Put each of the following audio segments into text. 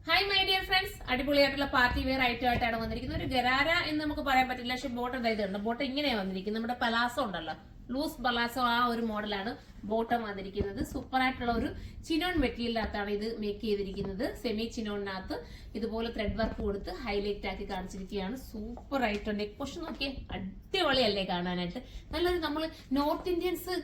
Hi my dear friends, അടിപൊളിയായിട്ടുള്ള party wear ഐറ്റമായിട്ടാണ് വന്നിരിക്കുന്നത്. ഒരു ഗരാര എന്ന് നമുക്ക് പറയാൻ പറ്റില്ല, പക്ഷെ ബോട്ടം ഇതുണ്ട്. ബോട്ടം ഇങ്ങനെയാണ് വന്നിരിക്കുന്നത്. നമ്മുടെ പലാസോ ഉണ്ടല്ലോ, ലൂസ് പലാസോ, ആ ഒരു മോഡലാണ് ബോട്ടം വന്നിരിക്കുന്നത്. സൂപ്പർ ആയിട്ടുള്ള ഒരു ചിനോൺ മെറ്റീരിയലിനകത്താണ് ഇത് മേക്ക് ചെയ്തിരിക്കുന്നത്. സെമി ചിനോണിനകത്ത് ഇതുപോലെ ത്രെഡ് വർക്ക് കൊടുത്ത് ഹൈലൈറ്റ് ആക്കി കാണിച്ചിരിക്കുകയാണ്. സൂപ്പർ ആയിട്ടുണ്ട്. പക്ഷെ നോക്കിയേ, അടിപൊളിയല്ലേ കാണാനായിട്ട്. നല്ലൊരു നമ്മൾ നോർത്ത് ഇന്ത്യൻസ്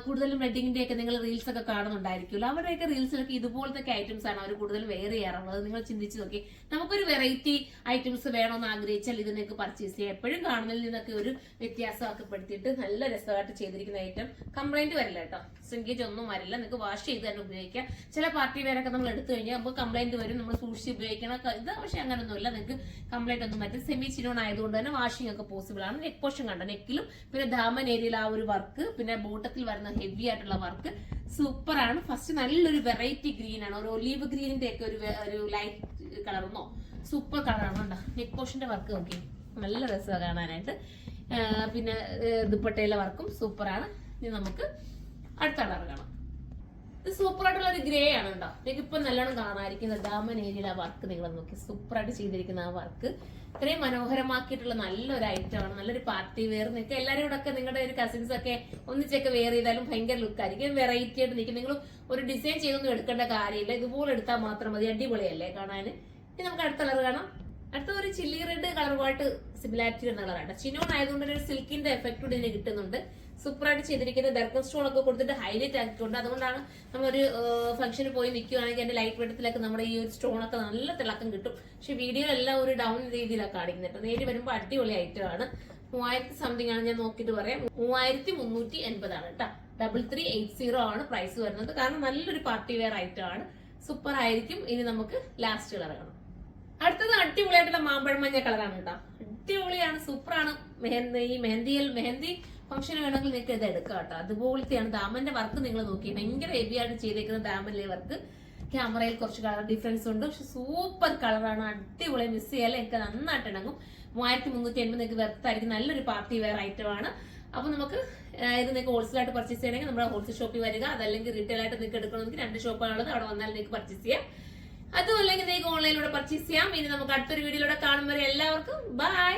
കൂടുതലും വെഡിങ്ങിന്റെ ഒക്കെ നിങ്ങൾ റീൽസ് ഒക്കെ കാണുന്നുണ്ടായിരിക്കുമല്ലോ. അവരുടെയൊക്കെ റീൽസിലൊക്കെ ഇതുപോലത്തെ ഐറ്റംസ് ആണ് അവർ കൂടുതൽ വെയർ ചെയ്യാറുള്ളത്. നിങ്ങൾ ചിന്തിച്ച് നോക്കി, നമുക്കൊരു വെറൈറ്റി ഐറ്റംസ് വേണമെന്ന് ആഗ്രഹിച്ചാൽ ഇത് നിങ്ങൾക്ക് പർച്ചേസ് ചെയ്യാം. എപ്പോഴും കാണുന്നതിൽ നിന്നൊക്കെ ഒരു വ്യത്യാസമാക്കപ്പെടുത്തിയിട്ട് നല്ല രസമായിട്ട് ചെയ്തിരിക്കുന്ന ഐറ്റം. കംപ്ലൈന്റ് വരില്ല കേട്ടോ, സിങ്കേജ് ഒന്നും വരില്ല. നിങ്ങൾക്ക് വാഷ് ചെയ്ത് തന്നെ ഉപയോഗിക്കാം. ചില പാർട്ടി വെയറൊക്കെ നമ്മൾ എടുത്തു കഴിഞ്ഞാൽ നമുക്ക് കംപ്ലൈന്റ് വരും, നമ്മൾ സൂക്ഷിച്ച് ഉപയോഗിക്കണം. ഇത് പക്ഷെ അങ്ങനൊന്നുമില്ല, നിങ്ങൾക്ക് കംപ്ലൈന്റ് ഒന്നും പറ്റും. സെമി ചിനോൺ ആയതുകൊണ്ട് തന്നെ വാഷിംഗ് ഒക്കെ പോസിബിൾ ആണ്. നെക്ക് പോർഷൻ കണ്ട, നെക്കിലും പിന്നെ ദാമൻ ഏരിയയിൽ ആ ഒരു വർക്ക്, പിന്നെ ബോട്ടത്തിൽ വരുന്ന ഹെവി ആയിട്ടുള്ള വർക്ക് സൂപ്പർ ആണ്. ഫസ്റ്റ് നല്ലൊരു വെറൈറ്റി ഗ്രീൻ ആണ്, ഒരു ഒലീവ് ഗ്രീനിന്റെ ഒക്കെ ഒരു ലൈറ്റ് കളർന്നോ സൂപ്പർ കളറാണ് കേട്ടോ. നെക്ക് പോർഷന്റെ വർക്ക് നോക്കി, നല്ല രസമാണ് കാണാനായിട്ട്. പിന്നെ ദുപ്പട്ടയിലെ വർക്കും സൂപ്പറാണ്. ഇനി നമുക്ക് അടുത്ത കളർ കാണാം. ഇത് സൂപ്പർ ആയിട്ടുള്ള ഒരു ഗ്രേ ആണ് കേട്ടോ. നിങ്ങൾക്ക് ഇപ്പൊ നല്ലോണം കാണാതിരിക്കുന്ന ദാമൻ ഏരിയയിൽ ആ വർക്ക് നിങ്ങൾ നോക്കി, സൂപ്പറായിട്ട് ചെയ്തിരിക്കുന്ന ആ വർക്ക് ഇത്രയും മനോഹരമാക്കിയിട്ടുള്ള നല്ലൊരു ഐറ്റം ആണ്. നല്ലൊരു പാർട്ടി വെയർ. നിങ്ങൾക്ക് എല്ലാവരും കൂടെ ഒക്കെ നിങ്ങളുടെ ഒരു കസിൻസ് ഒക്കെ ഒന്നിച്ചൊക്കെ വെയർ ചെയ്താലും ഭയങ്കര ലുക്ക് ആയിരിക്കും. വെറൈറ്റി ആയിട്ട് നിൽക്കും. നിങ്ങൾ ഒരു ഡിസൈൻ ചെയ്തൊന്നും എടുക്കേണ്ട കാര്യമില്ല, ഇതുപോലെ എടുത്താൽ മാത്രം മതി. അടിപൊളിയല്ലേ കാണാൻ. ഇനി നമുക്ക് അടുത്ത കളർ കാണാം. അടുത്ത ഒരു ചില്ലി റെഡ് കളറുമായിട്ട് സിമിലാരിറ്റി വരുന്ന കളറാണ്. ചിനോൺ ആയതുകൊണ്ട് ഒരു സിൽക്കിന്റെ എഫക്ട് കൂടി ഇതിന് കിട്ടുന്നുണ്ട്. സൂപ്പറായിട്ട് ചെയ്തിരിക്കുന്നത്. ബെർക്കൺ സ്റ്റോൺ ഒക്കെ കൊടുത്തിട്ട് ഹൈലൈറ്റ് ആക്കിയിട്ടുണ്ട്. അതുകൊണ്ടാണ് നമ്മളൊരു ഫംഗ്ഷന് പോയി നിൽക്കുകയാണെങ്കിൽ എന്റെ ലൈറ്റ് വെട്ടത്തിലൊക്കെ നമ്മുടെ ഈ ഒരു സ്റ്റോൺ ഒക്കെ നല്ല തിളക്കം കിട്ടും. പക്ഷെ വീഡിയോയിലെല്ലാം ഒരു ഡൗൺ രീതിയിലാണ് കാണിക്കുന്നത്. നേരി വരുമ്പോൾ അടിപൊളി ഐറ്റം ആണ്. 3000 സംതിങ് ആണ്, ഞാൻ നോക്കിയിട്ട് പറയാം. 3380 ആണ് കേട്ടോ. 3380 ആണ് പ്രൈസ് വരുന്നത്. കാരണം നല്ലൊരു പാർട്ടി വെയർ ഐറ്റം ആണ്. സൂപ്പർ ആയിരിക്കും. ഇനി നമുക്ക് ലാസ്റ്റ് കളർ കാണാം. അടുത്തത് അടിപൊളിയായിട്ടുള്ള മാമ്പഴം മഞ്ഞ കളറാണ് കേട്ടോ. അടിപൊളിയാണ്, സൂപ്പറാണ്. മെഹന്തി ഫംഗ്ഷൻ വേണമെങ്കിൽ നിങ്ങൾക്ക് ഇത് എടുക്കാം കേട്ടോ. അതുപോലത്തെയാണ്. ദാമന്റെ വർക്ക് നിങ്ങൾ നോക്കി, ഭയങ്കര ഹെവി ആയിട്ട് ചെയ്തേക്കുന്ന ദാമന്റെ വർക്ക്. ക്യാമറയിൽ കുറച്ച് കളർ ഡിഫറൻസ് ഉണ്ട്, പക്ഷെ സൂപ്പർ കളറാണ്. അടിപൊളി, മിസ് ചെയ്യാല്ലേ, എനിക്ക് നന്നായിട്ട് ഇണങ്ങും. 3380 നിങ്ങൾക്ക് വെർത്തായിരിക്കും. നല്ലൊരു പാർട്ടി വെയർ ഐറ്റം ആണ്. അപ്പൊ നമുക്ക് ഇത് നിങ്ങൾക്ക് ഹോൾസെയിലായിട്ട് പർച്ചേസ് ചെയ്യണമെങ്കിൽ നമ്മുടെ ഹോൾസെയിൽ ഷോപ്പിൽ വരിക. അതല്ലെങ്കിൽ റീറ്റെയിൽ ആയിട്ട് നിങ്ങൾക്ക് എടുക്കണമെങ്കിൽ 2 ഷോപ്പാണുള്ളത്, അവിടെ വന്നാൽ നിങ്ങൾക്ക് പർച്ചേസ് ചെയ്യാം. അതുമല്ലെങ്കിൽ നിങ്ങൾക്ക് ഓൺലൈനിലൂടെ പർച്ചേസ് ചെയ്യാം. ഇനി നമുക്ക് അടുത്തൊരു വീഡിയോയിലൂടെ കാണും വരെ എല്ലാവർക്കും ബൈ.